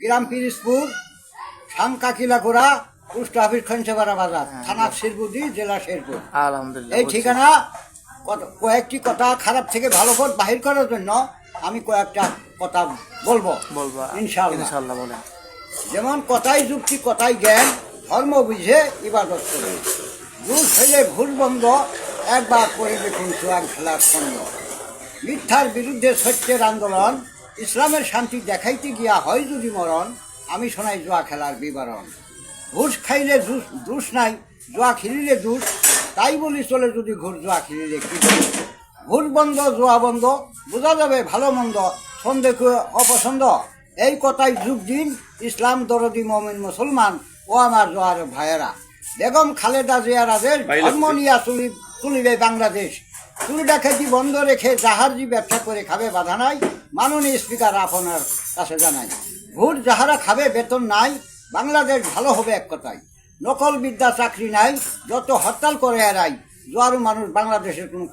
গ্রাম Pirojpur, সাংকাকিলাকুড়া, post office খঞ্চেপাড়া বাজার, থানা শিরপুরি, জেলা শেরপুর। আলহামদুলিল্লাহ। এই ঠিকানা। কয়েকটি কথা খারাপ থেকে ভালো পথ বাহির করার জন্য আমি কয়েকটা কথা বলবো বলবা ইনশাআল্লাহ। ইনশাআল্লাহ বলেন। যেমন কথাই যুক্তি, কথাই জ্ঞান, ধর্ম বুঝে ইবাদত করে। ভুল হইলে ভুল বন্ধ, একবার করে দেখুন চুয়ার খেলার ছন্দ। মিথ্যার বিরুদ্ধে সত্যের আন্দোলন, ইসলামের শান্তি দেখাইতে গিয়া হয় যদি মরণ, আমি শোনাই জুয়া খেলার বিবরণ। ঘুষ খাইলে দোষ নাই, জুয়া খেলিলে দোষ, তাই বলি চলে যদি ঘুষ জুয়া খেলিলে কি দোষ। ঘুষ বন্ধ, জুয়া বন্ধ, বোঝা যাবে ভালো মন্দ, সন্দেহ অপছন্দ। এই কথাই যুগ দিন, ইসলাম দরদি মমিন মুসলমান ও আমার জোয়ার ভাইয়েরা। বেগম খালেদা জিয়া রাজের ধর্ম নিয়া তুলিবে বাংলাদেশ। চুরি ডাকাতি বন্ধ রেখে জাহাজি ব্যবসা করে খাবে বাধা নাই, মাননীয় স্পিকার আপনার কাছে জানাই। ভোট যাহারা খাবে বেতন নাই, বাংলাদেশ ভালো হবে এক কথায়। নকল বিদ্যা চাকরি নাই, যত হরতাল করে এরাই, জোয়ারু মানুষ বাংলাদেশের কোনো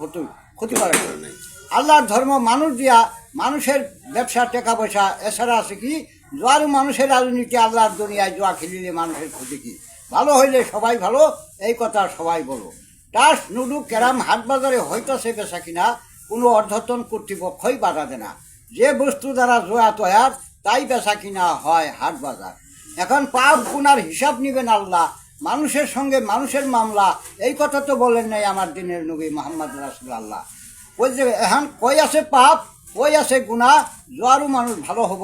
ক্ষতি করে নাই। আল্লাহর ধর্ম মানুষ দিয়া, মানুষের ব্যবসা টাকা পয়সা, এছাড়া আছে কি জোয়ারু মানুষের রাজনীতি, আল্লাহর দুনিয়ায় জোয়া খেলিলে মানুষের ক্ষতি কি। ভালো হইলে সবাই ভালো, এই কথা সবাই বলো। টাস নুডু ক্যারাম হাট বাজারে হইতেছে বেচা কিনা, কোনো অর্ধতন কর্তৃপক্ষই বাধা দেয় না। যে বস্তু দ্বারা জোয়া তৈয়ার, তাই বেচা কিনা হয় হাট বাজার। এখন পাপ গুনার হিসাব নিবেন আল্লাহ, মানুষের সঙ্গে মানুষের মামলা, এই কথা তো বলেন নাই আমার দিনের নবী মোহাম্মদ রাসূলুল্লাহ। ওই যে এখন কই আছে পাপ, কই আছে গুনাহ, জোয়ারু মানুষ ভালো হব,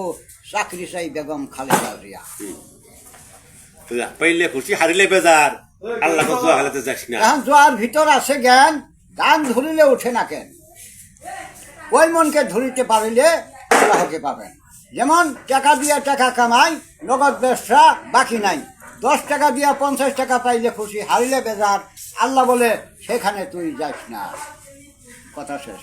চাকরি চাই বেগম খালেদা জিয়া। পাইলে খুশি, হারিলে বেজার, আল্লাহ জোয়া খেলাতে যাস না। এখন জোয়ার ভিতর আছে জ্ঞান, গান ধরিলে ওঠে না কেন। ওই মনকে ধরিতে পারিলে আল্লাহকে পাবেন। যেমন টাকা দিয়া টাকা কামাই, নগদ ব্যবসা বাকি নাই। 10 টাকা দিয়া 50 টাকা পাইলে খুশি, হারিলে বেজার, আল্লাহ বলে সেখানে তুই যাস না। কথা শেষ।